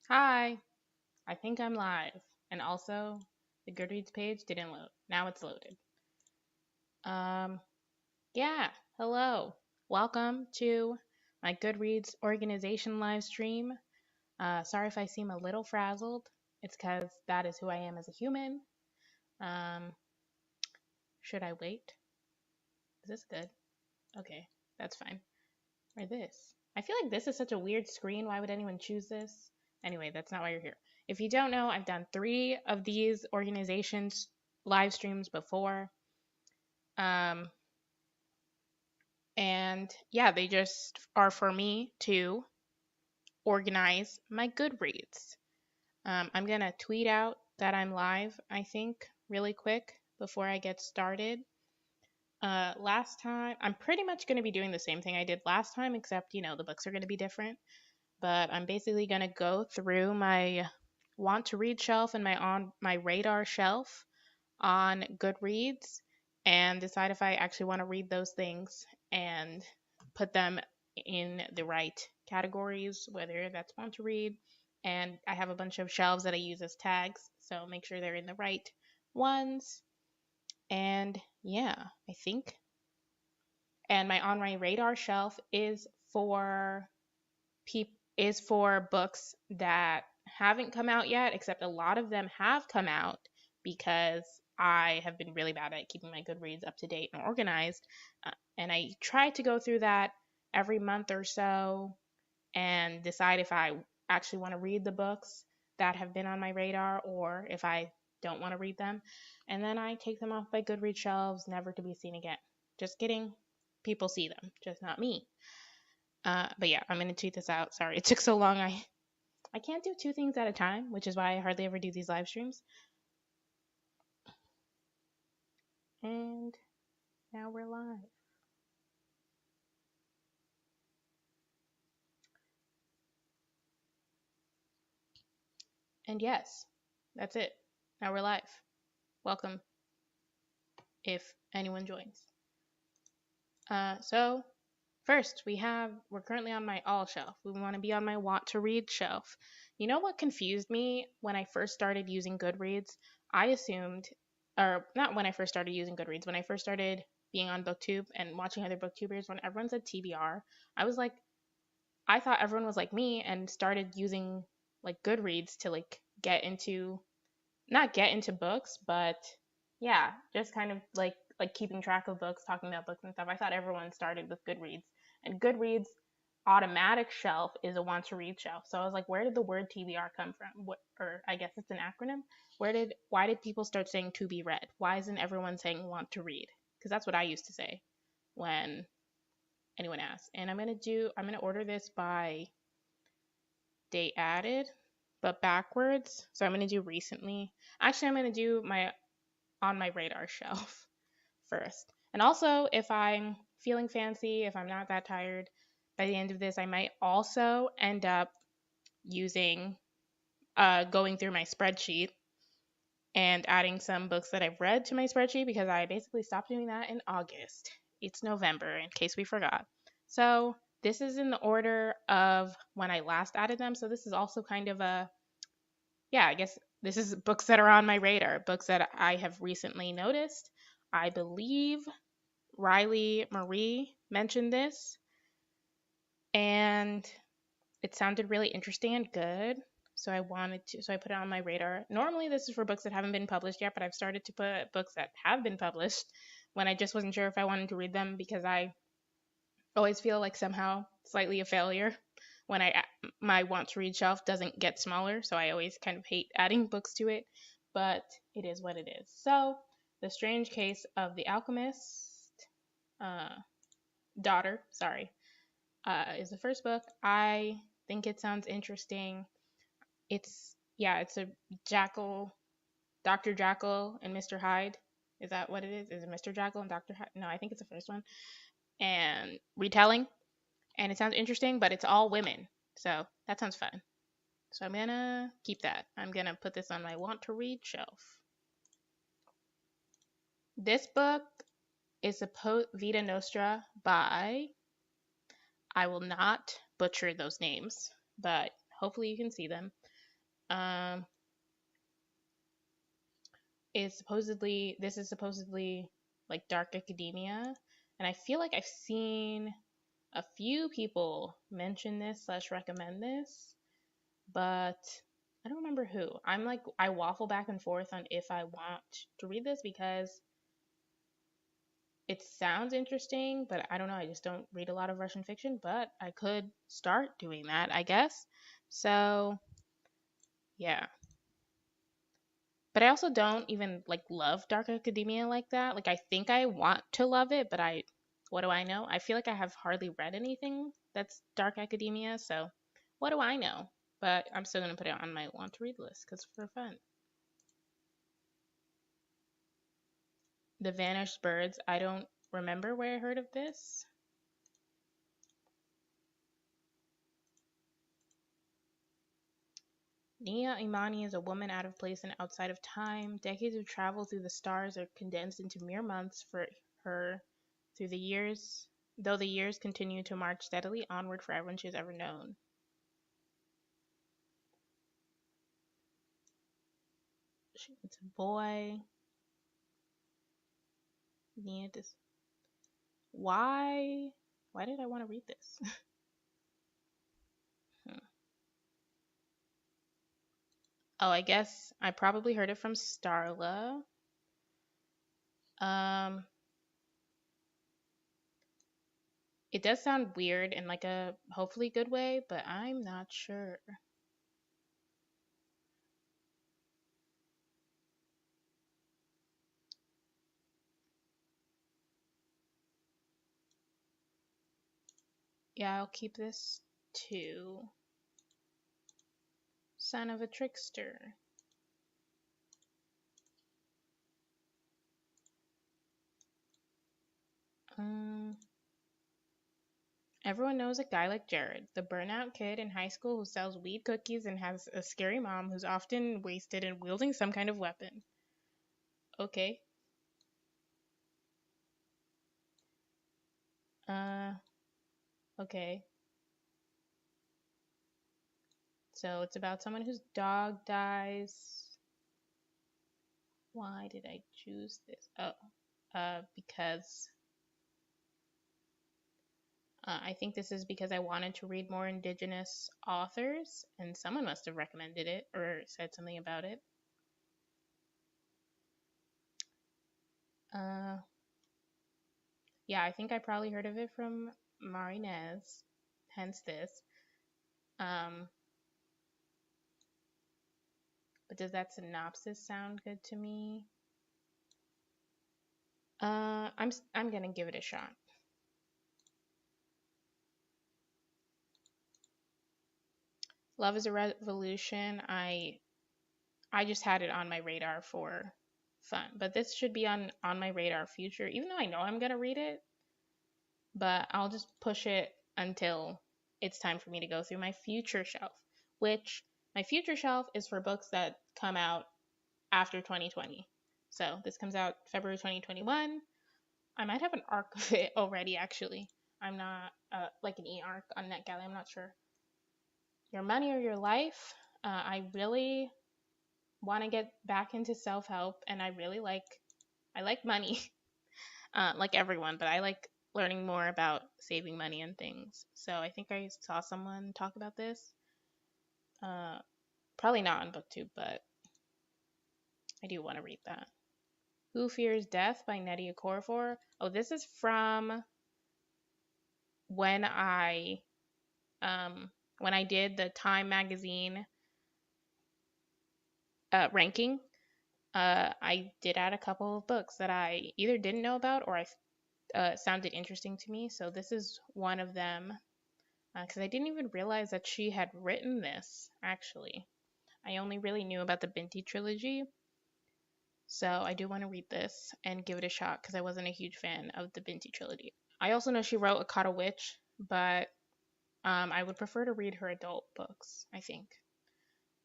Hi, I think I'm live. And also, the Goodreads page didn't load. Now it's loaded. Um, yeah, hello. Welcome to my Goodreads organization live stream. Sorry if I seem a little frazzled. It's because that is who I am as a human. Um, should I wait? Is this good? Okay, that's fine. Or this. I feel like this is such a weird screen. Why would anyone choose this? Anyway, that's not why you're here. If you don't know, I've done 3 of these organizations live streams before. Um, and yeah, they just are for me to organize my Goodreads. I'm going to tweet out that I'm live, I think, really quick before I get started. Last time, I'm pretty much going to be doing the same thing I did last time, except, the books are going to be different. But I'm basically going to go through my want to read shelf and my radar shelf on Goodreads and decide if I actually want to read those things and put them in the right categories, whether that's want to read. And I have a bunch of shelves that I use as tags, so make sure they're in the right ones. And yeah, I think. And my on my radar shelf is for books that haven't come out yet, except a lot of them have come out because I have been really bad at keeping my Goodreads up to date and organized. And I try to go through that every month or so and decide if I actually want to read the books that have been on my radar or if I don't want to read them. And then I take them off my Goodreads shelves, never to be seen again. Just kidding. People see them, just not me. But yeah, I'm gonna tweet this out. Sorry, it took so long. I can't do 2 things at a time, which is why I hardly ever do these live streams. And now we're live. And yes, that's it. Now we're live. Welcome, if anyone joins. So first we're currently on my all shelf. We want to be on my want to read shelf. You know what confused me when I first started using Goodreads? I assumed, or not when I first started using Goodreads, when I first started being on BookTube and watching other BookTubers, when everyone said TBR, I was like, I thought everyone was like me and started using like Goodreads to like not get into books, but yeah, just kind of like keeping track of books, talking about books and stuff. I thought everyone started with Goodreads, and Goodreads automatic shelf is a want to read shelf. So I was like, where did the word TBR come from? Or I guess it's an acronym. Why did people start saying to be read? Why isn't everyone saying want to read? Because that's what I used to say when anyone asked. And I'm gonna order this by date added, but backwards. So I'm gonna do recently. Actually, I'm gonna do my on my radar shelf first. And also, if I'm feeling fancy, if I'm not that tired by the end of this, I might also end up using going through my spreadsheet and adding some books that I've read to my spreadsheet because I basically stopped doing that in August. It's November, in case we forgot. So this is in the order of when I last added them. So this is also kind of I guess this is books that are on my radar, books that I have recently noticed. I believe Riley Marie mentioned this, and it sounded really interesting and good. So I put it on my radar. Normally, this is for books that haven't been published yet, but I've started to put books that have been published when I just wasn't sure if I wanted to read them because I always feel like somehow slightly a failure when my want to read shelf doesn't get smaller. So I always kind of hate adding books to it, but it is what it is. So, The Strange Case of the Alchemist uh, Daughter, sorry, is the first book. I think it sounds interesting. It's a Dr. Jackal and Mr. Hyde. Is that what it is? Is it Mr. Jackal and Dr. Hyde? No, I think it's the first one. And retelling. And it sounds interesting, but it's all women. So that sounds fun. So I'm gonna keep that. I'm gonna put this on my want to read shelf. This book is Vita Nostra by, I will not butcher those names, but hopefully you can see them. Um, this is supposedly like dark academia, and I feel like I've seen a few people mention this slash recommend this, but I don't remember who. I waffle back and forth on if I want to read this because it sounds interesting, but I don't know. I just don't read a lot of Russian fiction, but I could start doing that, I guess. So, yeah. But I also don't even like love dark academia like that. Like I think I want to love it, but what do I know? I feel like I have hardly read anything that's dark academia, so what do I know? But I'm still gonna put it on my want to read list because for fun. The Vanished Birds. I don't remember where I heard of this. Nia Imani is a woman out of place and outside of time. Decades of travel through the stars are condensed into mere months for her through the years, though the years continue to march steadily onward for everyone she has ever known. It's a boy. Nia just why? Why did I want to read this? Oh, I guess I probably heard it from Starla. Um, it does sound weird in like a hopefully good way, but I'm not sure. Yeah, I'll keep this too. Son of a trickster. Um, Everyone knows a guy like Jared, the burnout kid in high school who sells weed cookies and has a scary mom who's often wasted and wielding some kind of weapon. Okay. Uh, okay. So it's about someone whose dog dies. Why did I choose this? Oh, because I think this is because I wanted to read more Indigenous authors, and someone must have recommended it or said something about it. Uh, yeah, I think I probably heard of it from Marinez, hence this. Um, but does that synopsis sound good to me? I'm gonna give it a shot. Love is a Revolution. I just had it on my radar for fun, but this should be on my radar future. Even though I know I'm gonna read it, but I'll just push it until it's time for me to go through my future shelf, which my future shelf is for books that come out after 2020. So this comes out February 2021. I might have an arc of it already, actually. I'm not, like an e-arc on NetGalley, I'm not sure. Your Money or Your Life. I really want to get back into self-help, and I like money, like everyone, but I like learning more about saving money and things. So I think I saw someone talk about this. Uh, Probably not on BookTube, but I do want to read that. Who Fears Death by Nnedi Okorafor. Oh, this is from when um, I did the Time magazine ranking. I did add a couple of books that I either didn't know about or I sounded interesting to me. So this is one of them because I didn't even realize that she had written this, actually. I only really knew about the Binti trilogy. So I do want to read this and give it a shot because I wasn't a huge fan of the Binti trilogy. I also know she wrote A Caught a Witch, but I would prefer to read her adult books, I think.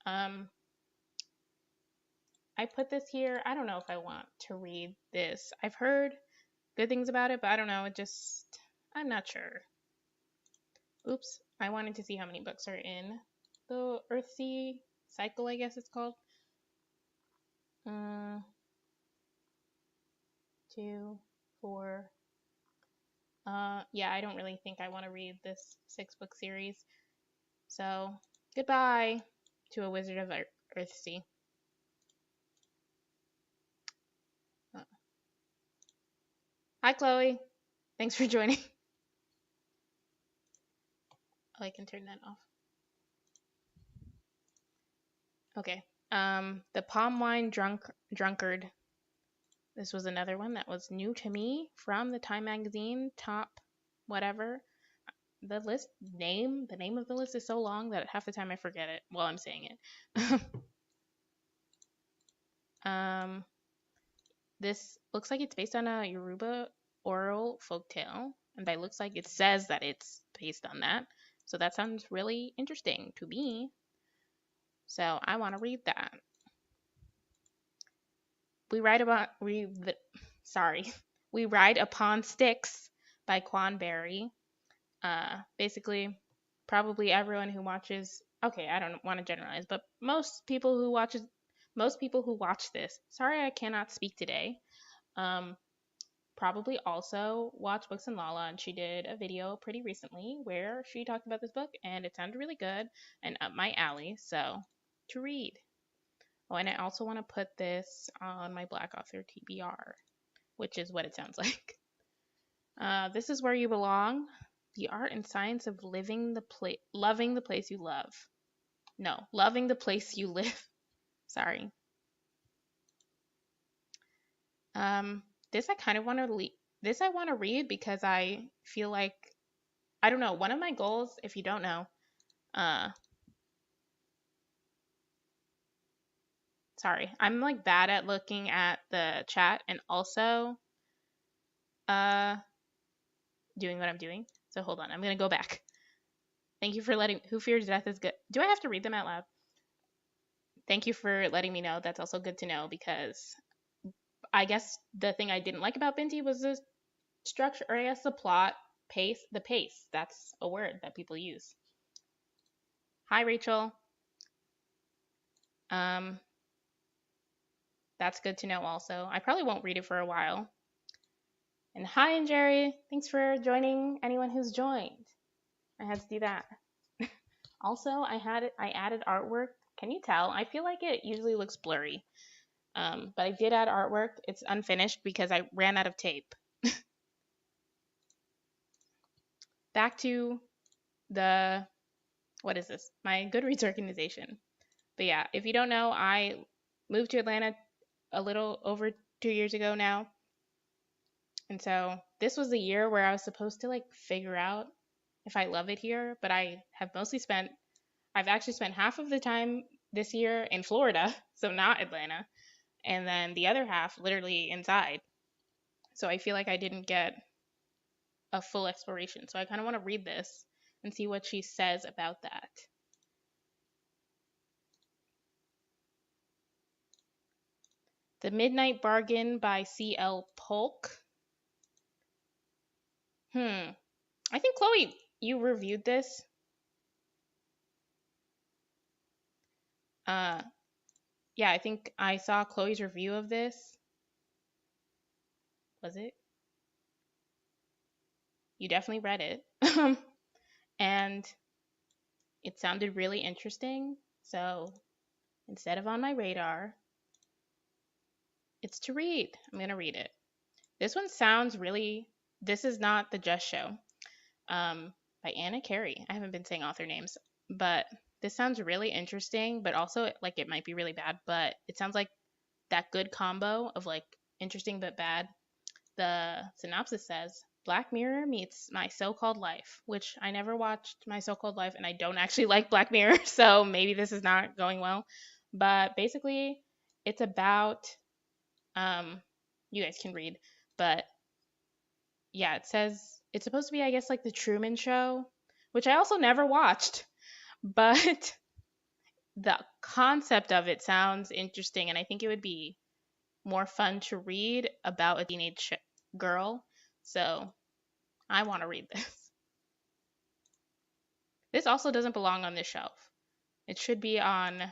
I put this here. I don't know if I want to read this. I've heard good things about it, but I don't know. I'm not sure. Oops. I wanted to see how many books are in the Earthsea cycle, I guess it's called. 2, 4. Yeah, I don't really think I want to read this 6-book series. So, goodbye to A Wizard of Earthsea. Hi, Chloe. Thanks for joining. Oh, I can turn that off. Okay. The Palm Wine Drunkard. This was another one that was new to me from the Time Magazine top whatever. The name of the list is so long that half the time I forget it while I'm saying it. This looks like it's based on a Yoruba oral folktale, and by looks like it says that it's based on that. So that sounds really interesting to me. So I want to read that. We Ride Upon Sticks by Quan Berry. Basically, probably everyone who watches. Okay, I don't want to generalize, but most people who watch this. Sorry, I cannot speak today. Probably also watch Books and Lala, and she did a video pretty recently where she talked about this book, and it sounded really good and up my alley. So to read. Oh, and I also want to put this on my Black Author TBR, which is what it sounds like. This is Where You Belong. The art and science of loving the place you love. No, loving the place you live. Sorry. This I kind of want to This I want to read because I feel like, I don't know, one of my goals, if you don't know, sorry, I'm like bad at looking at the chat and also doing what I'm doing. So hold on, I'm gonna go back. Thank you for Who Fears Death is good. Do I have to read them out loud? Thank you for letting me know. That's also good to know because I guess the thing I didn't like about Binti was the structure, or I guess the plot, the pace. That's a word that people use. Hi, Rachel. That's good to know also. I probably won't read it for a while. And hi, and Jerry. Thanks for joining anyone who's joined. I had to do that. Also, I added artwork. Can you tell? I feel like it usually looks blurry. But I did add artwork. It's unfinished because I ran out of tape. Back to what is this? My Goodreads organization. But yeah, if you don't know, I moved to Atlanta a little over 2 years ago now. And so this was the year where I was supposed to like figure out if I love it here, but I've actually spent half of the time this year in Florida, so not Atlanta, and then the other half literally inside. So I feel like I didn't get a full exploration. So I kind of want to read this and see what she says about that. The Midnight Bargain by C.L. Polk. I think, Chloe, you reviewed this. Yeah, I think I saw Chloe's review of this. Was it? You definitely read it. And it sounded really interesting. So instead of on my radar, it's to read. I'm going to read it. This one sounds really, this is not the Just Show, by Anna Carey. I haven't been saying author names, but this sounds really interesting, but also like it might be really bad, but it sounds like that good combo of like interesting but bad. The synopsis says, Black Mirror meets My So-Called Life, which I never watched My So-Called Life, and I don't actually like Black Mirror, so maybe this is not going well. But basically, it's about, you guys can read, but yeah, it says, it's supposed to be, I guess, like the Truman Show, which I also never watched, but the concept of it sounds interesting, and I think it would be more fun to read about a teenage girl. So I want to read this. This also doesn't belong on this shelf. It should be on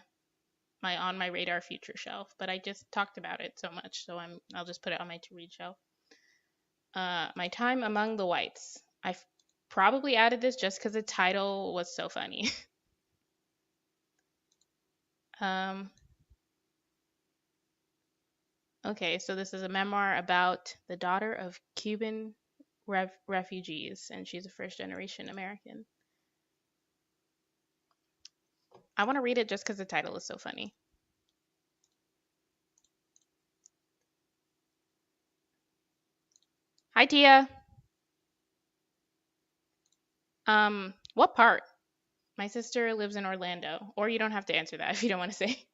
my on my radar future shelf, but I just talked about it so much, so I'll just put it on my to read shelf. My Time Among the Whites. I've probably added this just because the title was so funny. Okay, so this is a memoir about the daughter of Cuban refugees, and she's a first generation American. I want to read it just because the title is so funny. Hi, Tia. What part? My sister lives in Orlando. Or you don't have to answer that if you don't want to say.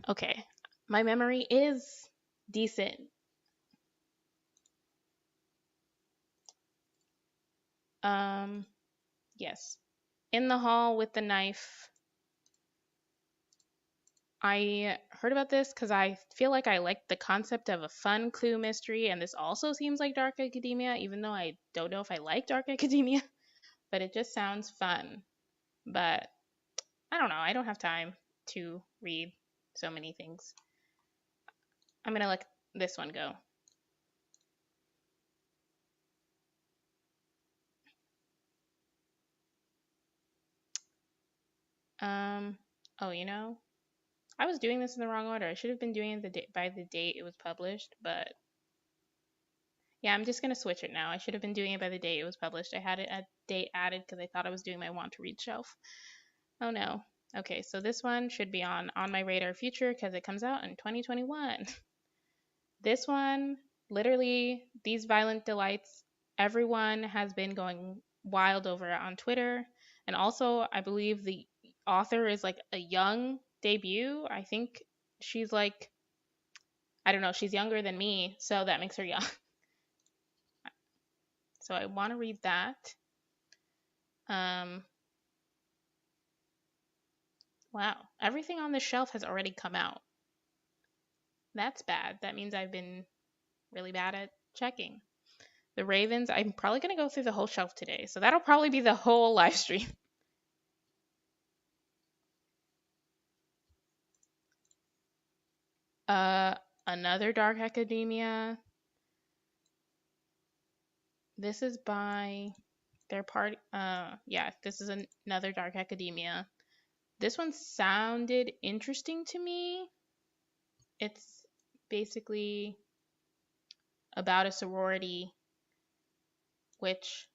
Okay. My memory is decent. Yes. In the hall with the knife. I heard about this because I feel like I like the concept of a fun clue mystery, and this also seems like dark academia, even though I don't know if I like dark academia, but it just sounds fun. But I don't know. I don't have time to read so many things. I'm going to let this one go. Oh, you know, I was doing this in the wrong order. I should have been doing it by the date it was published, but yeah, I'm just going to switch it now. I should have been doing it by the date it was published. I had it a date added because I thought I was doing my want to read shelf. Oh no. Okay, so this one should be on my radar future because it comes out in 2021. This one, literally, these violent delights, everyone has been going wild over it on Twitter. And also, I believe the author is like a young debut. I think she's like, I don't know, she's younger than me, so that makes her young. So I want to read that. Wow, everything on the shelf has already come out. That's bad. That means I've been really bad at checking. The Ravens, I'm probably going to go through the whole shelf today. So that'll probably be the whole live stream. Another Dark Academia. This is by their part. Yeah, this is another Dark Academia. This one sounded interesting to me. It's basically about a sorority, which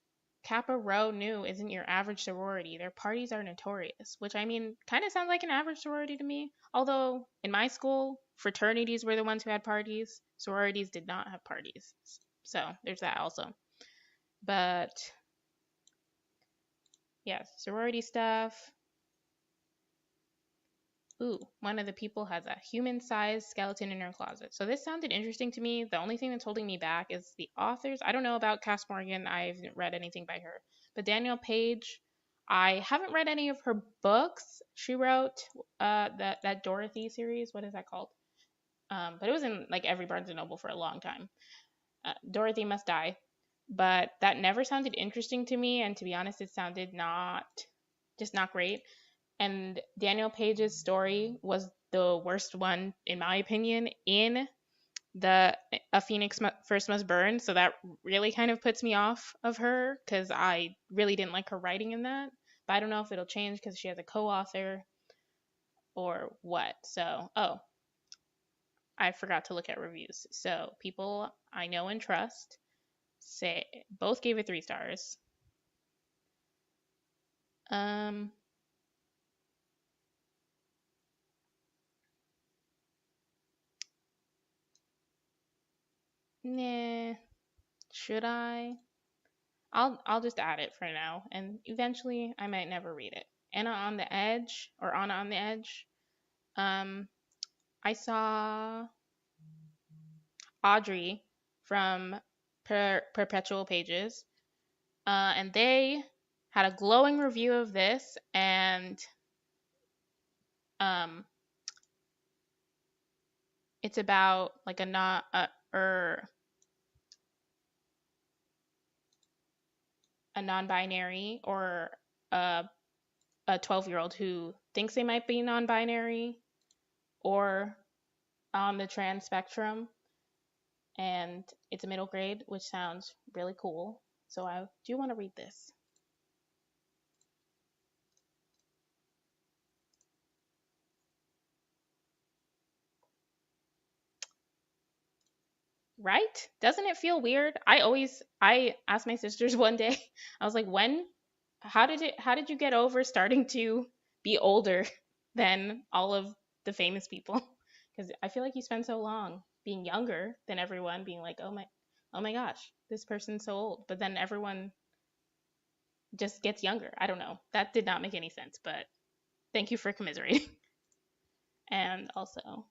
Kappa Rho Nu isn't your average sorority. Their parties are notorious, which I mean, kind of sounds like an average sorority to me. Although in my school, fraternities were the ones who had parties. Sororities did not have parties. So there's that also. But yeah, sorority stuff. Ooh, one of the people has a human-sized skeleton in her closet. So this sounded interesting to me. The only thing that's holding me back is the authors. I don't know about Cass Morgan. I haven't read anything by her. But Danielle Page, I haven't read any of her books. She wrote that Dorothy series. What is that called? But it was in like every Barnes & Noble for a long time. Dorothy Must Die. But that never sounded interesting to me. And to be honest, it sounded not great. And Daniel Page's story was the worst one, in my opinion, in the A Phoenix First Must Burn. So that really kind of puts me off of her because I really didn't like her writing in that. But I don't know if it'll change because she has a co-author or what. So, oh, I forgot to look at reviews. So people I know and trust say both gave it 3 stars. Nah. Should I? I'll just add it for now, and eventually I might never read it. Anna on the Edge or Anna on the Edge. I saw Audrey from Perpetual Pages, and they had a glowing review of this, and it's about like a non-binary or a a 12-year-old who thinks they might be non-binary or on the trans spectrum, and it's a middle grade, which sounds really cool. So I do want to read this. Right? Doesn't it feel weird? I asked my sisters one day, I was like, how did you get over starting to be older than all of the famous people? Because I feel like you spend so long being younger than everyone, being like, oh my gosh, this person's so old. But then everyone just gets younger. I don't know. That did not make any sense, but thank you for commiserating. And also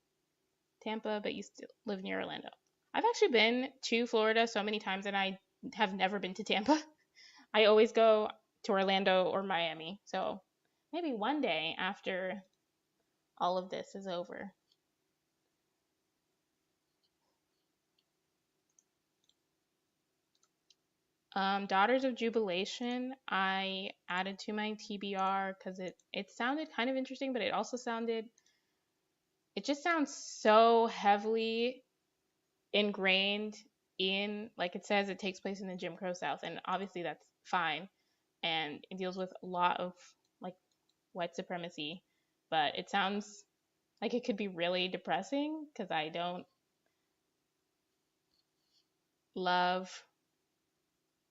Tampa, but you still live near Orlando. I've actually been to Florida so many times and I have never been to Tampa. I always go to Orlando or Miami. So maybe one day after all of this is over. Daughters of Jubilation, I added to my TBR because it sounded kind of interesting, but it just sounds so heavily ingrained in, like it says, it takes place in the Jim Crow South, and obviously that's fine, and it deals with a lot of like white supremacy, but it sounds like it could be really depressing because I don't love,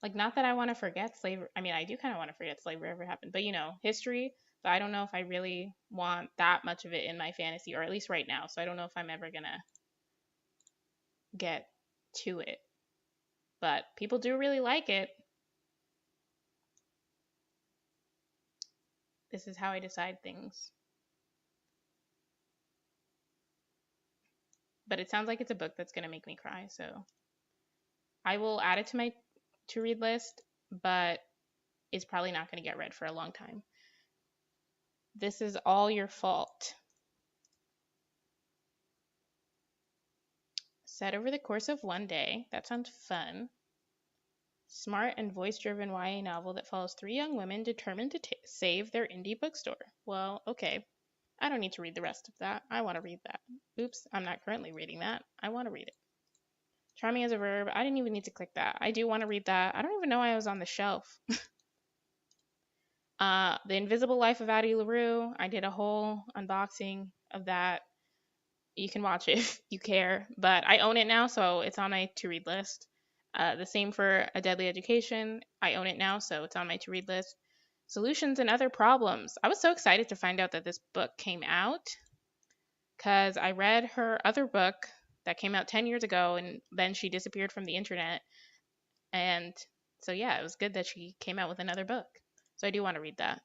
like, not that I want to forget slavery. I mean, I do kind of want to forget slavery ever happened, but history. So I don't know if I really want that much of it in my fantasy, or at least right now. So I don't know if I'm ever gonna get to it. But people do really like it. This is how I decide things. But it sounds like it's a book that's gonna make me cry, so I will add it to my to read list, but it's probably not gonna get read for a long time. This is all your fault. Set over the course of one day. That sounds fun. Smart and voice-driven YA novel that follows three young women determined to save their indie bookstore. Well, okay. I don't need to read the rest of that. I want to read that. Oops, I'm not currently reading that. I want to read it. Charming as a verb. I didn't even need to click that. I do want to read that. I don't even know why I was on the shelf. The Invisible Life of Addie LaRue. I did a whole unboxing of that. You can watch it if you care, but I own it now, so it's on my to-read list. The same for A Deadly Education. I own it now, so it's on my to-read list. Solutions and Other Problems. I was so excited to find out that this book came out because I read her other book that came out 10 years ago, and then she disappeared from the internet. And so, yeah, it was good that she came out with another book. So I do want to read that.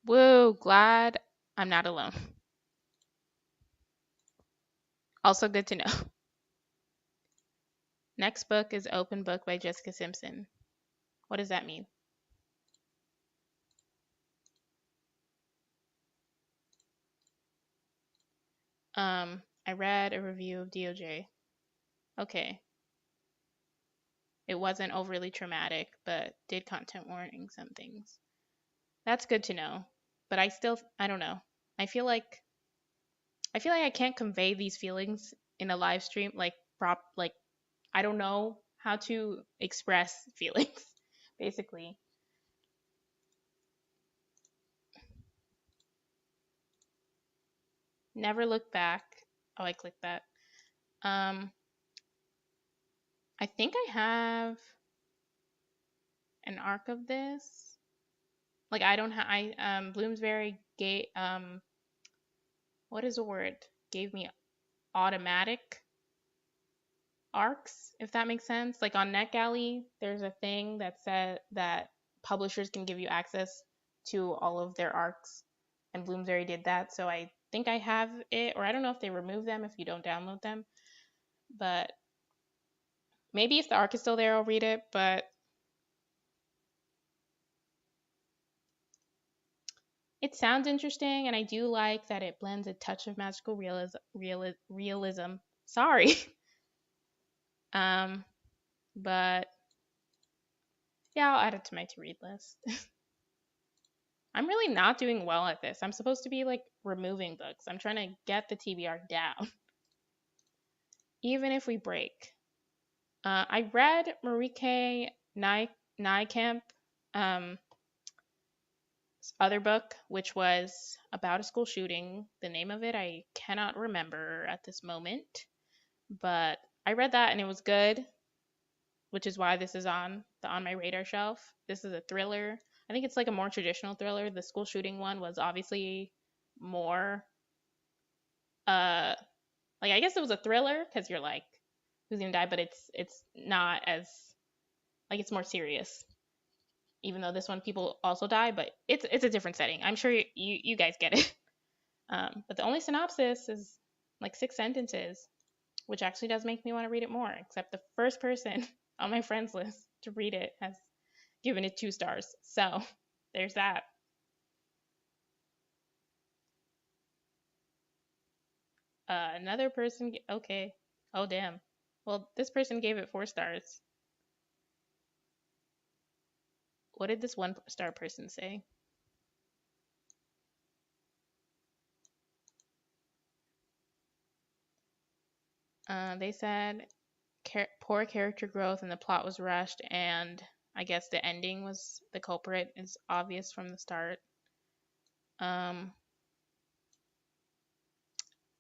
Woo, glad I'm not alone. Also good to know. Next book is Open Book by Jessica Simpson. What does that mean? I read a review of DOJ. Okay. It wasn't overly traumatic, but did content warnings and things. That's good to know. But I don't know. I feel like I can't convey these feelings in a live stream like I don't know how to express feelings basically. Never look back. Oh, I clicked that. Um I think I have an arc of this. Like I don't have I Bloomsbury gave what is the word? Gave me automatic arcs, if that makes sense. Like on NetGalley, there's a thing that said that publishers can give you access to all of their arcs, and Bloomsbury did that. So I think I have it, or I don't know if they remove them if you don't download them, but maybe if the arc is still there, I'll read it. But It sounds interesting, and I do like that it blends a touch of magical realism. Sorry. um, but yeah, I'll add it to my to read list. I'm really not doing well at this. I'm supposed to be like removing books. I'm trying to get the TBR down, even if we break. I read Marieke Nijkamp, um, other book, which was about a school shooting. The name of it I cannot remember at this moment, but I read that and it was good, which is why this is on my radar shelf. This is a thriller. I think it's like a more traditional thriller. The school shooting one was obviously more uh like I guess it was a thriller because you're like who's gonna die, but it's not as like it's more serious. Even though this one people also die, but it's a different setting. I'm sure you guys get it. But the only synopsis is like 6 sentences, which actually does make me want to read it more. Except the first person on my friends list to read it has given it 2 stars. So there's that. Another person, okay. Oh, damn. Well, this person gave it 4 stars. What did this 1 star person say? They said poor character growth and the plot was rushed, and I guess the ending was the culprit is obvious from the start. Oh,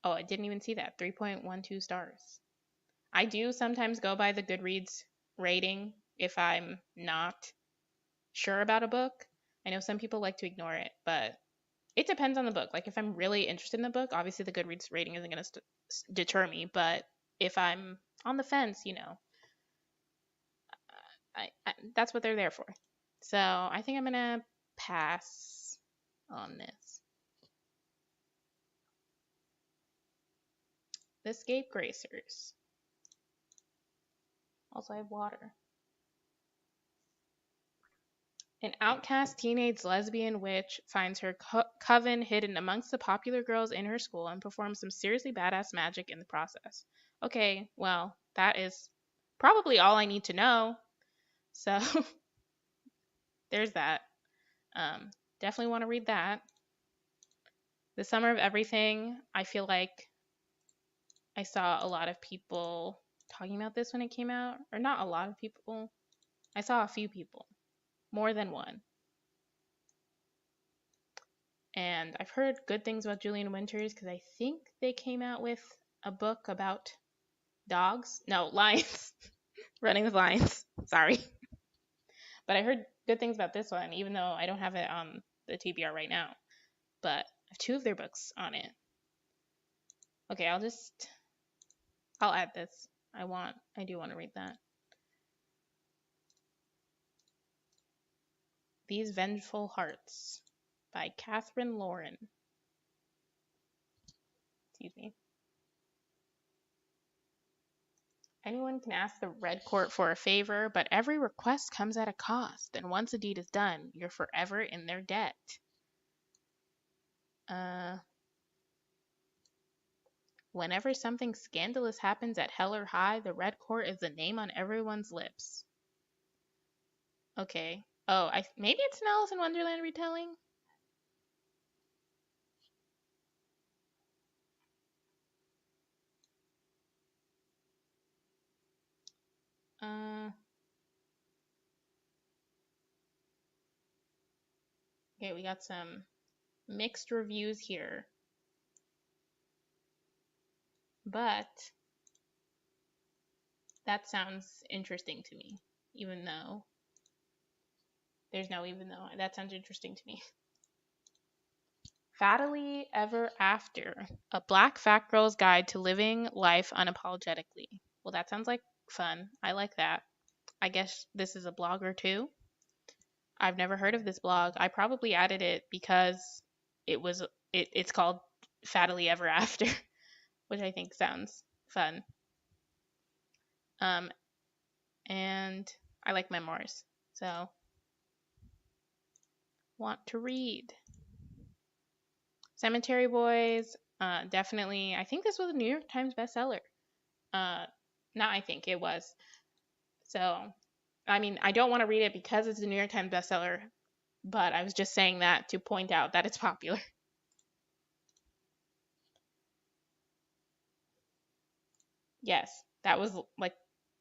I didn't even see that. 3.12 stars. I do sometimes go by the Goodreads rating if I'm not sure about a book. I know some people like to ignore it, but it depends on the book. Like if I'm really interested in the book, obviously the Goodreads rating isn't going to deter me, but if I'm on the fence, that's what they're there for. So I think I'm going to pass on this. The Scapegracers. Also, I have water. An outcast teenage lesbian witch finds her coven hidden amongst the popular girls in her school and performs some seriously badass magic in the process. Okay, well, that is probably all I need to know. So there's that. Definitely want to read that. The Summer of Everything, I feel like I saw a lot of people talking about this when it came out. Or not a lot of people. I saw a few people. More than one. And I've heard good things about Julian Winters because I think they came out with a book about dogs. No, lions. Running with lions. Sorry. But I heard good things about this one, even though I don't have it on the TBR right now. But I have 2 of their books on it. Okay, I'll add this. I do want to read that. These Vengeful Hearts by Catherine Lauren. Excuse me. Anyone can ask the Red Court for a favor, but every request comes at a cost, and once a deed is done, you're forever in their debt. Whenever something scandalous happens at Hell or High, the Red Court is the name on everyone's lips. Okay. Oh, maybe it's an Alice in Wonderland retelling? Okay, we got some mixed reviews here. But that sounds interesting to me, even though there's no even though. That sounds interesting to me. Fattily Ever After, a Black Fat Girl's Guide to Living Life Unapologetically. Well, that sounds like fun. I like that. I guess this is a blogger too. I've never heard of this blog. I probably added it because it's called Fattily Ever After, which I think sounds fun. And I like memoirs, so want to read. Cemetery Boys, definitely. I think this was a New York Times bestseller. Not I think it was. So, I mean, I don't want to read it because it's a New York Times bestseller, but I was just saying that to point out that it's popular. Yes, that was like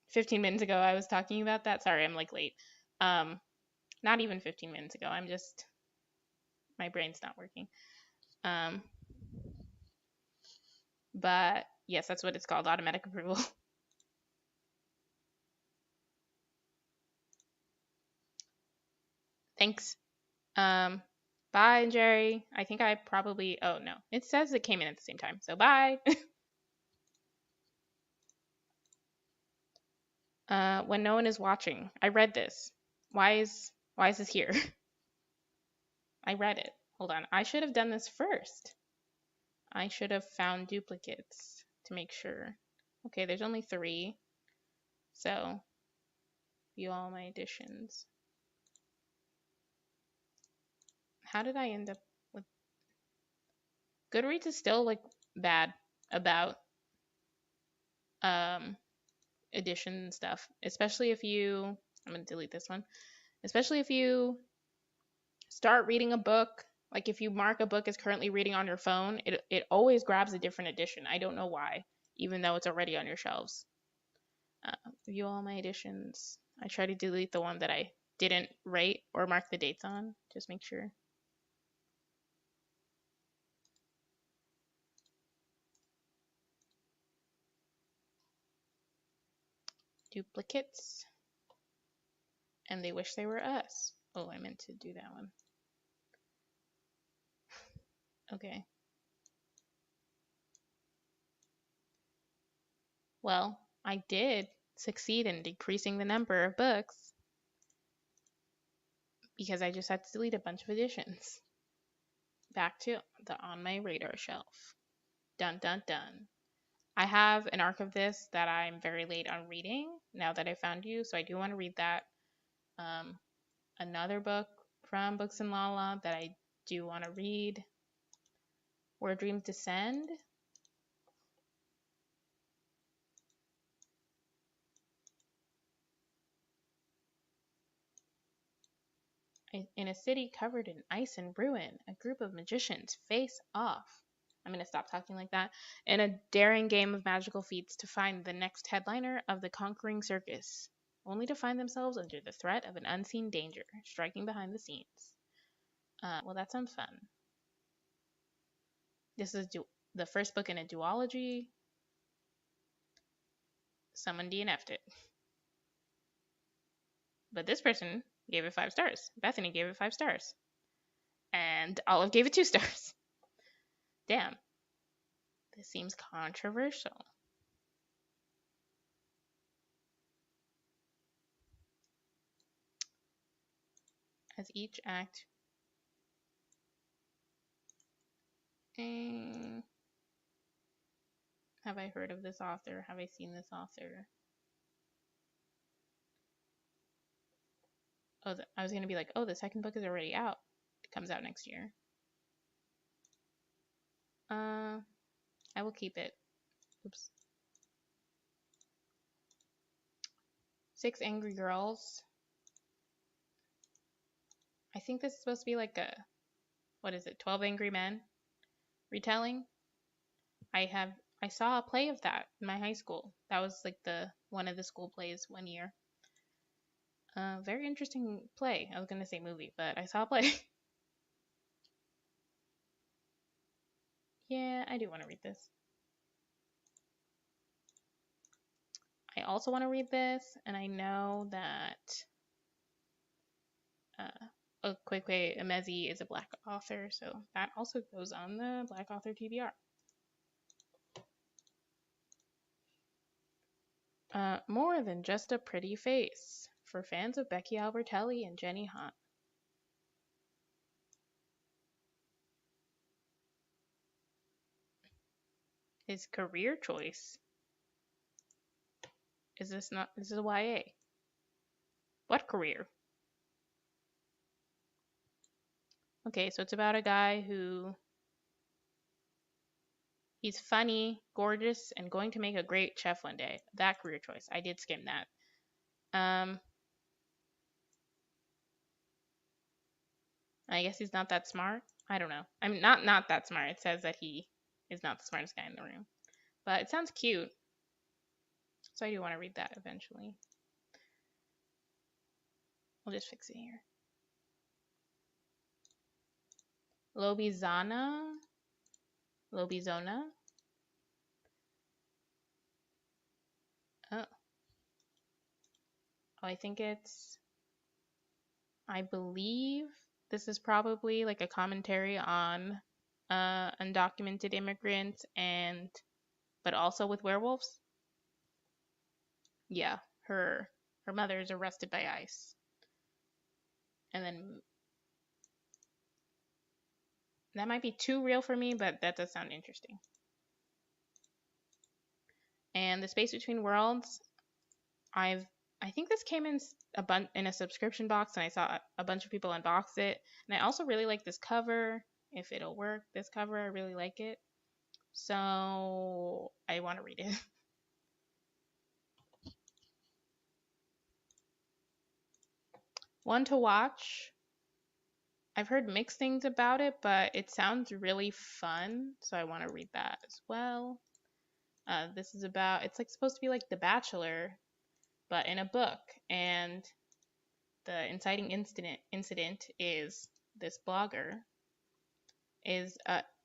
15 minutes ago I was talking about that. Sorry, I'm like late. Um, Not even 15 minutes ago. I'm just my brain's not working. Um, but yes, that's what it's called, automatic approval. Thanks. Um, Bye, Jerry. I think I probably. Oh no, it says it came in at the same time. So bye. When no one is watching. I read this. Why is this here? I read it. Hold on. I should have done this first. I should have found duplicates to make sure. Okay, there's only 3. So, view all my editions. How did I end up with Goodreads is still like bad about um edition stuff, especially if you I'm going to delete this one. Especially if you start reading a book, like if you mark a book as currently reading on your phone, it always grabs a different edition. I don't know why, even though it's already on your shelves. View all my editions. I try to delete the one that I didn't rate or mark the dates on. Just make sure. Duplicates. And they wish they were us. Oh, I meant to do that one. Okay. Well, I did succeed in decreasing the number of books because I just had to delete a bunch of editions. Back to the on my radar shelf. Dun dun dun. I have an arc of this that I'm very late on reading now that I found you, so I do want to read that. Another book from Books and Lala that I do want to read, Where Dreams Descend. In a city covered in ice and ruin, a group of magicians face off. I'm going to stop talking like that. In a daring game of magical feats to find the next headliner of the conquering circus, only to find themselves under the threat of an unseen danger striking behind the scenes. Well, that sounds fun. This is the first book in a duology. Someone DNF'd it. But this person gave it 5 stars. Bethany gave it 5 stars. And Olive gave it 2 stars. Damn. This seems controversial. As each act. Have I heard of this author? Have I seen this author? Oh, I was going to be like, oh, the second book is already out. It comes out next year. I will keep it. Oops. 6 Angry Girls. I think this is supposed to be like a, what is it, 12 Angry Men retelling. I saw a play of that in my high school. That was like one of the school plays one year. Very interesting play. I was gonna say movie, but I saw a play. Yeah, I do want to read this. I also want to read this, and I know that Okwekwe Emezi is a Black author, so that also goes on the Black Author TBR. More Than Just a Pretty Face, for fans of Becky Albertelli and Jenny Han. His career choice. Is this a YA? What career? Okay, so it's about a guy who He's funny, gorgeous, and going to make a great chef one day. That career choice. I did skim that. I guess he's not that smart. I don't know. I'm not that smart. It says that he is not the smartest guy in the room. But it sounds cute. So I do want to read that eventually. I'll just fix it here. Lobizona. Oh. I think I believe this is probably like a commentary on undocumented immigrants but also with werewolves. Yeah, her mother is arrested by ICE. And then that might be too real for me, but that does sound interesting. And The Space Between Worlds, I think this came in in a subscription box, and I saw a bunch of people unbox it. And I also really like this cover. If it'll work, this cover, I really like it. So I want to read it. One to watch. I've heard mixed things about it, but it sounds really fun, so I want to read that as well. This is about, it's like supposed to be like The Bachelor, but in a book, and the inciting incident is this blogger is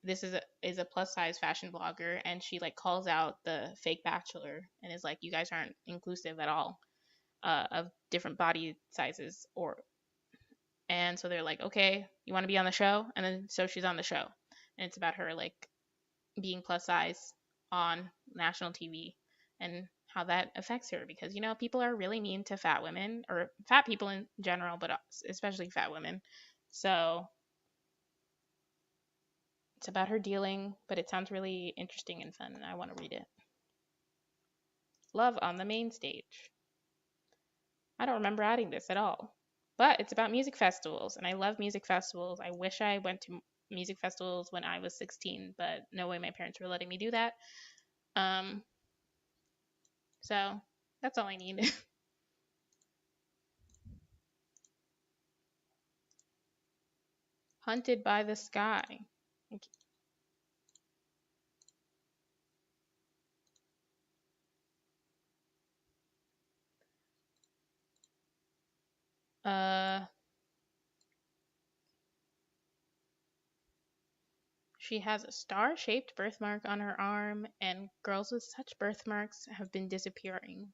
is a plus size fashion blogger, and she like calls out the fake bachelor and is like, you guys aren't inclusive at all of different body sizes, and so they're like, okay, you want to be on the show? And then so she's on the show, and it's about her like being plus size on national TV and how that affects her, because people are really mean to fat women, or fat people in general, but especially fat women. So it's about her dealing, but it sounds really interesting and fun, and I want to read it. Love on the Main Stage. I don't remember adding this at all, but it's about music festivals, and I love music festivals. I wish I went to music festivals when I was 16, but no way my parents were letting me do that. So that's all I need. Hunted by the Sky. She has a star-shaped birthmark on her arm, and girls with such birthmarks have been disappearing.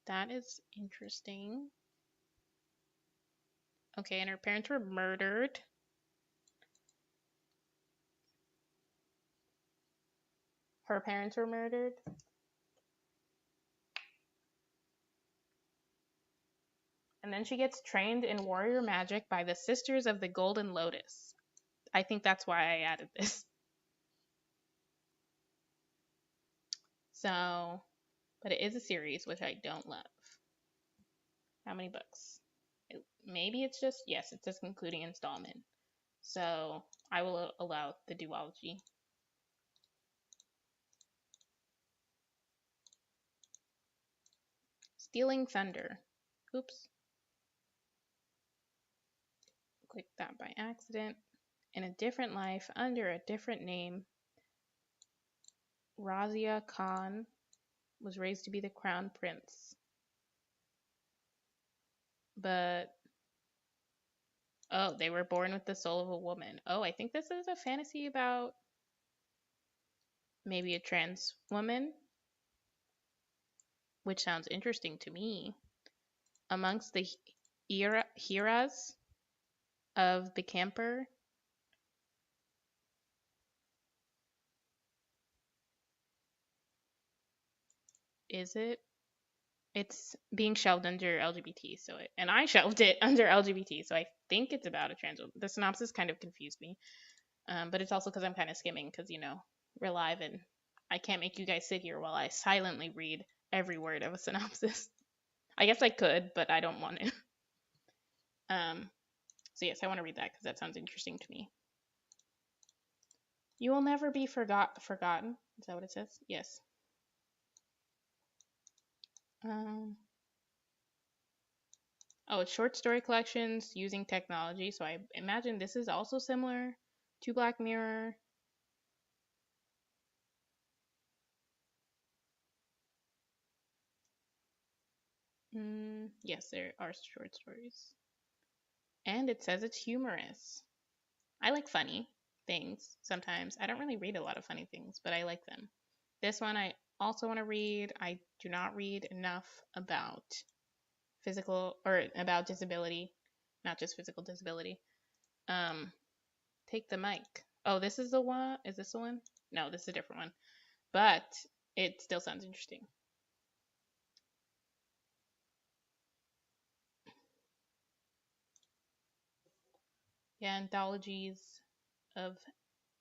That is interesting. Okay, and her parents were murdered. Her parents were murdered. And then she gets trained in warrior magic by the Sisters of the Golden Lotus. I think that's why I added this. So, but it is a series, which I don't love. How many books? Maybe it's just, yes, it says concluding installment. So I will allow the duology. Stealing Thunder. Oops. Clicked that by accident. In a different life, under a different name, Razia Khan was raised to be the crown prince. But, oh, they were born with the soul of a woman. Oh, I think this is a fantasy about maybe a trans woman, which sounds interesting to me. Amongst the Hiras of the camper, is it? It's being shelved under LGBT, and I shelved it under LGBT, so I think it's about a trans woman. The synopsis kind of confused me, but it's also because I'm kind of skimming, because we're live and I can't make you guys sit here while I silently read every word of a synopsis. I guess I could, but I don't want to. So yes, I want to read that because that sounds interesting to me. You will never be forgotten. Is that what it says? Yes. Um, oh, it's short story collections using technology. So I imagine this is also similar to Black Mirror. Yes, there are short stories. And it says it's humorous. I like funny things sometimes. I don't really read a lot of funny things, but I like them. This one I also want to read. I do not read enough about physical or about disability, not just physical disability. Um, take the mic. Oh, this is the one. Is this the one? No, this is a different one. But it still sounds interesting. Yeah, anthologies of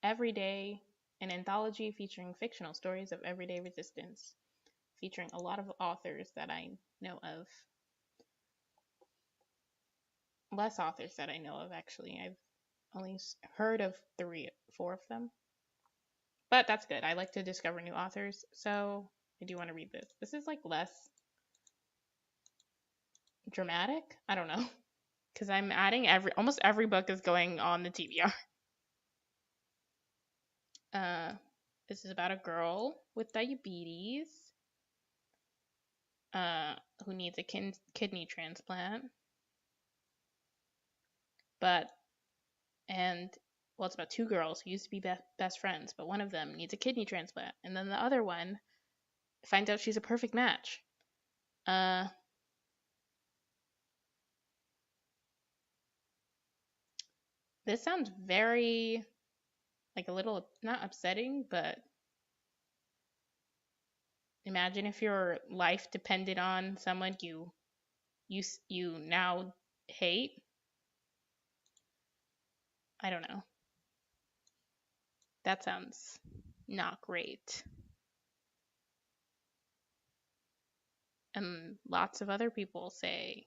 everyday, an anthology featuring fictional stories of everyday resistance, featuring a lot of authors that I know of. Less authors that I know of, actually. I've only heard of 4 of them. But that's good. I like to discover new authors, so I do want to read this. This is like less dramatic. I don't know. Because I'm adding almost every book is going on the TBR. This is about a girl with diabetes who needs a kidney transplant. Well, it's about 2 girls who used to be best friends, but one of them needs a kidney transplant, and then the other one finds out she's a perfect match. This sounds very, like, a little, not upsetting, but imagine if your life depended on someone you now hate. I don't know. That sounds not great. And lots of other people say,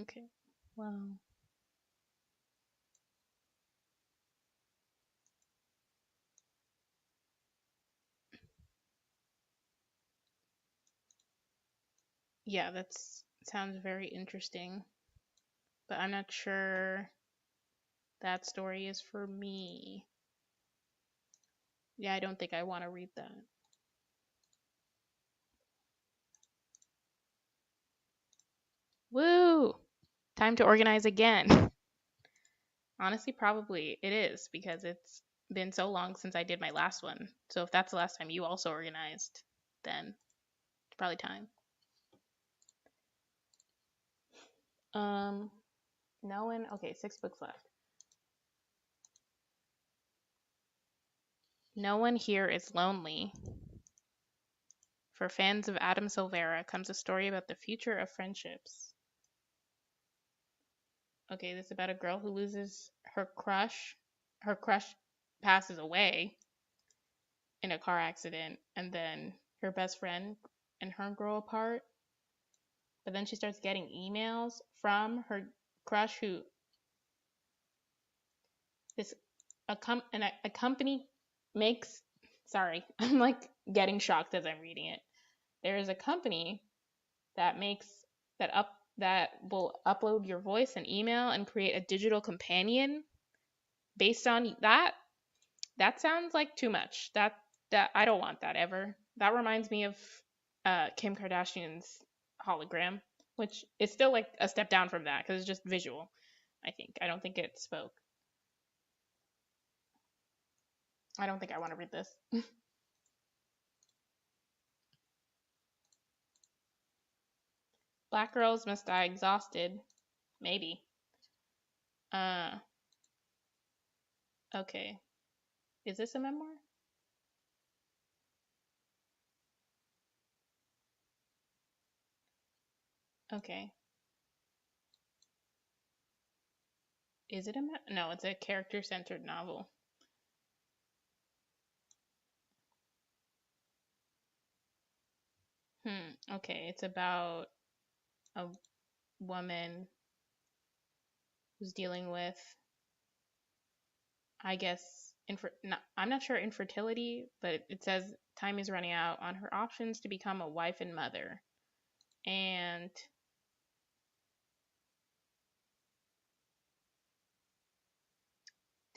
okay, well, yeah, that sounds very interesting, but I'm not sure that story is for me. Yeah, I don't think I want to read that. Woo! Time to organize again. Honestly, probably it is because it's been so long since I did my last one. So if that's the last time you also organized, then it's probably time. No one. Okay, 6 books left. No one here is lonely. For fans of Adam Silvera comes a story about the future of friendships. Okay, this is about a girl who loses her crush. Her crush passes away in a car accident, and then her best friend and her grow apart. But then she starts getting emails from her crush who a company makes. Sorry, I'm like getting shocked as I'm reading it. There is a company that makes that will upload your voice and email and create a digital companion based on that. That sounds like too much. That I don't want that ever. That reminds me of Kim Kardashian's hologram, which is still like a step down from that because it's just visual. I don't think it spoke. I don't think I want to read this. Black girls must die exhausted. Maybe. Uh, okay. Is this a memoir? Okay. Is it no, it's a character-centered novel. Okay. It's about a woman who's dealing with I guess, I'm not sure infertility, but it says time is running out on her options to become a wife and mother. And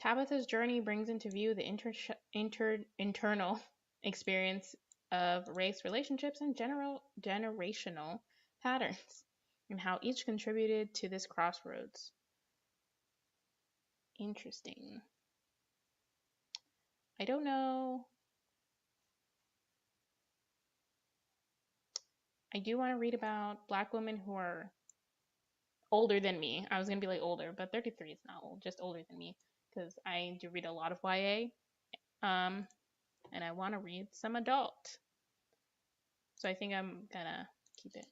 Tabitha's journey brings into view the internal experience of race relationships and generational patterns, and how each contributed to this crossroads. Interesting. I don't know. I do want to read about Black women who are older than me. I was going to be like older, but 33 is not old, just older than me, because I do read a lot of YA. And I want to read some adult. So I think I'm going to keep it.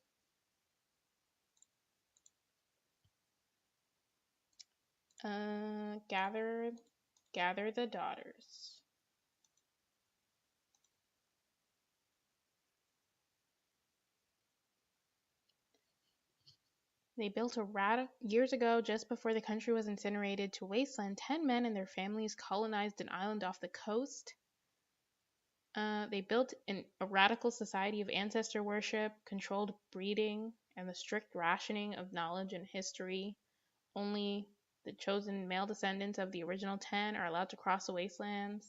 Gather the daughters. They built years ago, just before the country was incinerated to wasteland. 10 men and their families colonized an island off the coast. They built a radical society of ancestor worship, controlled breeding, and the strict rationing of knowledge and history. Only the chosen male descendants of the original 10 are allowed to cross the wastelands.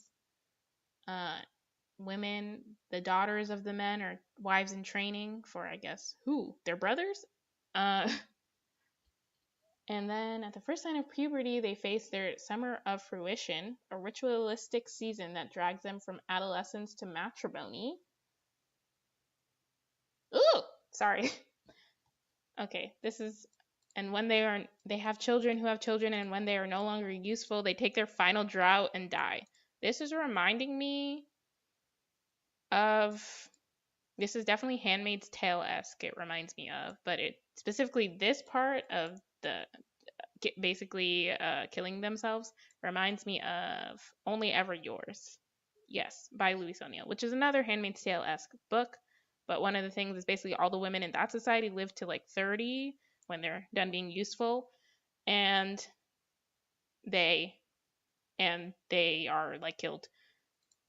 Women, the daughters of the men, are wives in training for, I guess, who? Their brothers? And then at the first sign of puberty, they face their summer of fruition, a ritualistic season that drags them from adolescence to matrimony. Ooh, sorry. Okay, this is, and when they have children who have children, and when they are no longer useful, they take their final drought and die. This is reminding me of, this is definitely Handmaid's Tale-esque, it reminds me of, but it specifically this part of the basically killing themselves reminds me of Only Ever Yours. Yes, by Louise O'Neill, which is another Handmaid's Tale-esque book. But one of the things is basically all the women in that society live to like 30 when they're done being useful, and they are like killed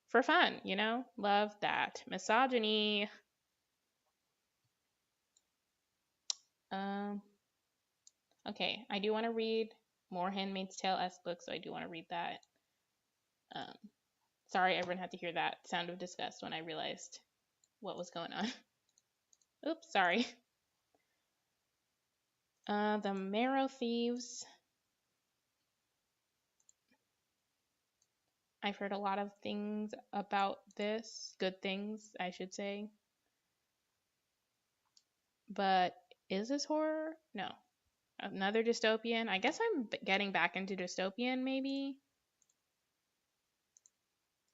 for fun, you know? Love that. Misogyny. Okay, I do want to read more Handmaid's Tale-esque books, so I do want to read that. Sorry, everyone had to hear that sound of disgust when I realized what was going on. Oops, sorry. The Marrow Thieves. I've heard a lot of things about this. Good things, I should say. But is this horror? No. Another dystopian? I guess I'm getting back into dystopian, maybe?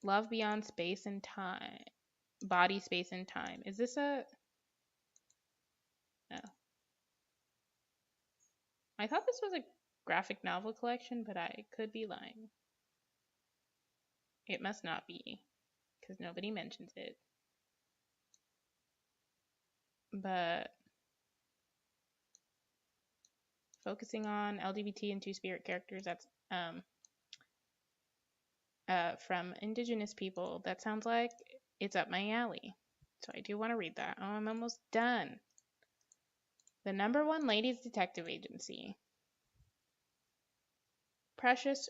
Love Beyond Space and Time. Body, Space, and Time. Is this a... No. I thought this was a graphic novel collection, but I could be lying. It must not be, because nobody mentions it. But focusing on LGBT and two-spirit characters, that's from Indigenous people. That sounds like it's up my alley. So I do want to read that. Oh, I'm almost done. The #1 Ladies Detective Agency. Precious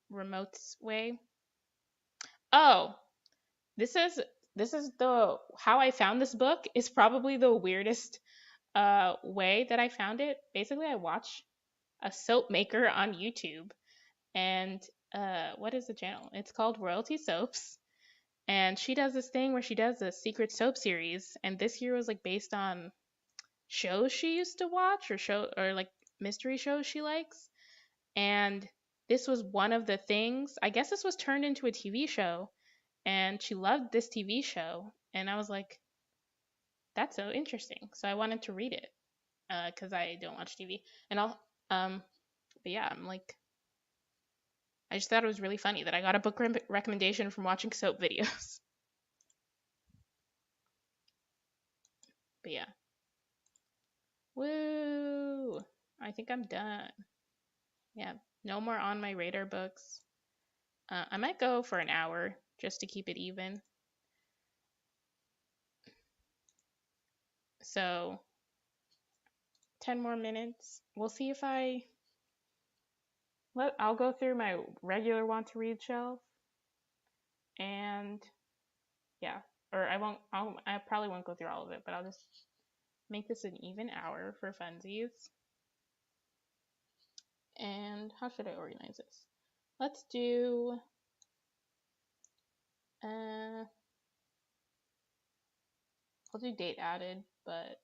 Remote's Way. Oh, this is the how I found this book is probably the weirdest way that I found it. Basically, I watch a soap maker on YouTube, and what is the channel? It's called Royalty Soaps, and she does this thing where she does a secret soap series, and this year was like based on shows she used to watch or like mystery shows she likes, and this was one of the things. I guess this was turned into a TV show, and she loved this TV show, and I was like, that's so interesting. So I wanted to read it because I don't watch TV, and but yeah, I'm like, I just thought it was really funny that I got a book recommendation from watching soap videos. But yeah. Woo! I think I'm done. Yeah, no more On My Radar books. I might go for an hour just to keep it even. So 10 more minutes. We'll see if I'll go through my regular want to read shelf, and yeah, or I probably won't go through all of it, but I'll just make this an even hour for funsies. And how should I organize this? Let's do I'll do date added, but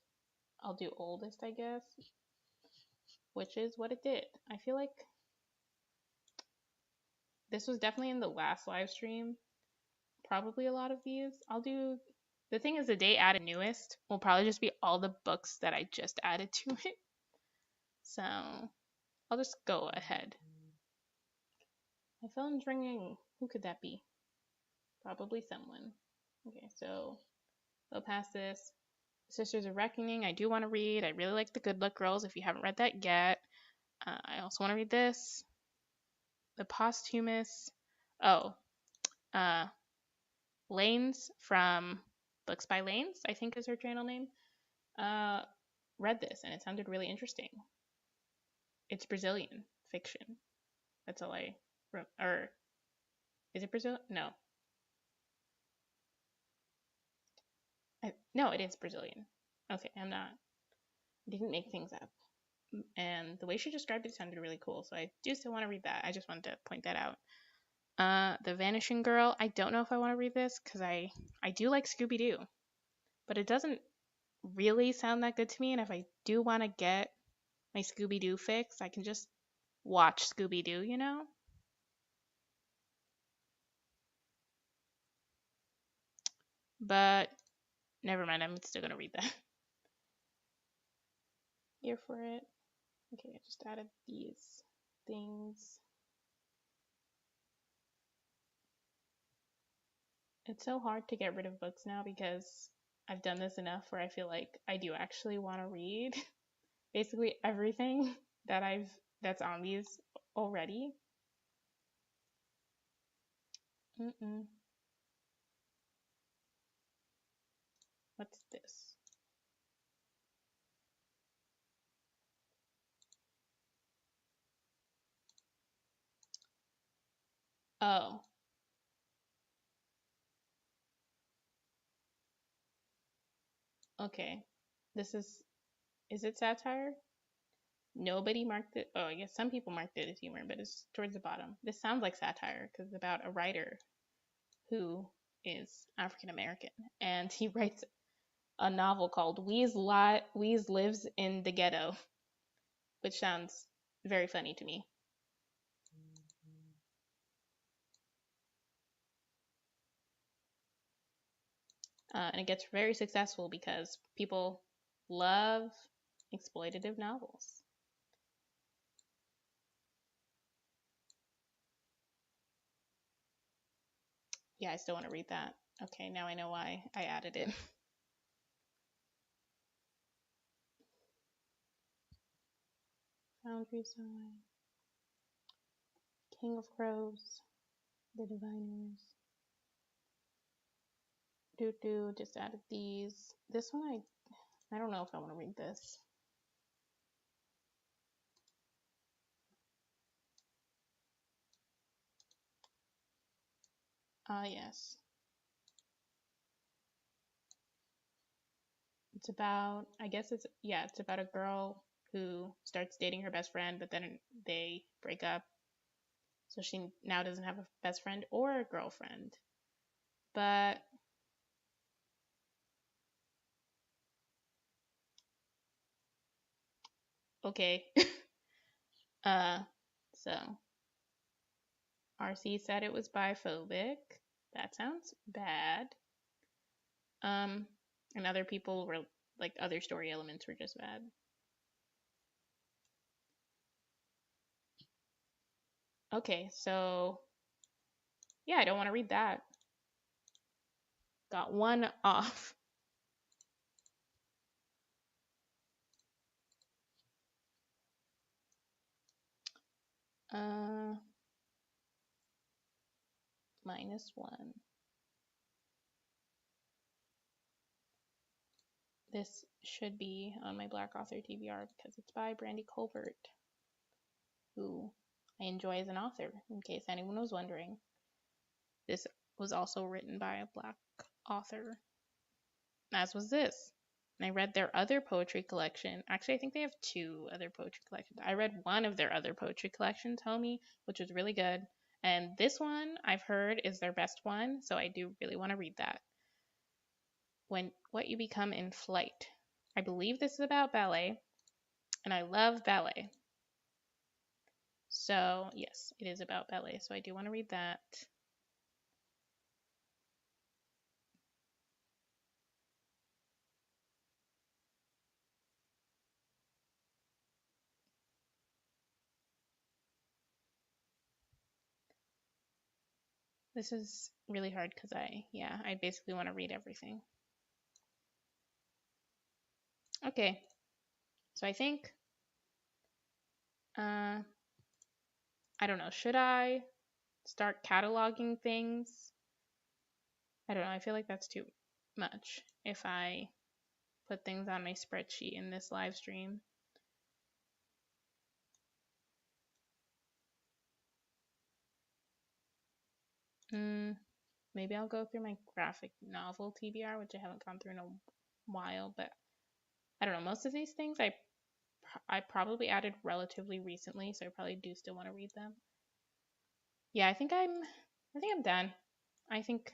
I'll do oldest, I guess, which is what it did. I feel like this was definitely in the last live stream. Probably a lot of these. The thing is, the date added newest will probably just be all the books that I just added to it. So I'll just go ahead. My phone's ringing. Who could that be? Probably someone. Okay, so we'll pass this. Sisters of Reckoning, I do want to read. I really like The Good Luck Girls if you haven't read that yet. I also want to read this. The Posthumous. Oh, Lanes from Books by Lanes, I think is her channel name. Read this and it sounded really interesting. It's Brazilian fiction. That's all I wrote. Or is it Brazil? No. No, it is Brazilian. Okay, I didn't make things up. And the way she described it sounded really cool, so I do still want to read that. I just wanted to point that out. The Vanishing Girl. I don't know if I want to read this because I do like Scooby-Doo, but it doesn't really sound that good to me. And if I do want to get my Scooby-Doo fix, I can just watch Scooby-Doo, you know? But never mind, I'm still gonna read that. Here for it. Okay, I just added these things. It's so hard to get rid of books now because I've done this enough where I feel like I do actually want to read basically everything that's on these already. What's this? Oh. Okay. This is it satire? Nobody marked it. Oh, I guess some people marked it as humor, but it's towards the bottom. This sounds like satire because it's about a writer who is African American, and he writes a novel called Weeze Lives in the Ghetto, which sounds very funny to me. And it gets very successful because people love exploitative novels. Yeah, I still want to read that. Okay, now I know why I added it. Foundry Sign, King of Crows, The Diviners. Just added these. This one I don't know if I want to read this. Yes. It's about, it's about a girl who starts dating her best friend, but then they break up. So she now doesn't have a best friend or a girlfriend. But okay. So RC said it was biphobic. That sounds bad. And other people were like other story elements were just bad. Okay, so yeah, I don't want to read that. Got one off. -1. This should be on my Black Author TBR because it's by Brandy Colbert, who I enjoy as an author, in case anyone was wondering. This was also written by a Black author, as was this. And I read their other poetry collection. Actually, I think they have 2 other poetry collections. I read one of their other poetry collections, Homie, which was really good. And this one, I've heard, is their best one, so I do really want to read that. What You Become in Flight. I believe this is about ballet, and I love ballet. So, yes, it is about ballet, so I do want to read that. This is really hard because I basically want to read everything. Okay, so I think, I don't know, should I start cataloging things? I don't know, I feel like that's too much if I put things on my spreadsheet in this live stream. Maybe I'll go through my graphic novel TBR, which I haven't gone through in a while, but I don't know, most of these things I probably added relatively recently, so I probably do still want to read them. Yeah, I think I'm done. I think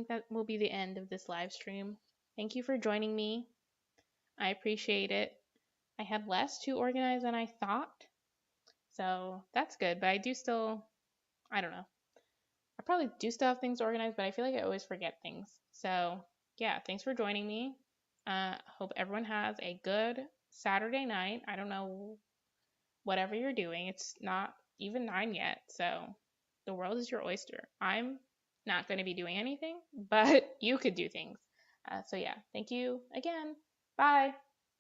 that will be the end of this live stream. Thank you for joining me. I appreciate it. I had less to organize than I thought, so that's good, but I do still, I don't know. I probably do still have things organized, but I feel like I always forget things. So yeah, thanks for joining me. Hope everyone has a good Saturday night. I don't know, whatever you're doing. It's not even 9 yet, so the world is your oyster. I'm not going to be doing anything, but you could do things. So yeah, thank you again. Bye.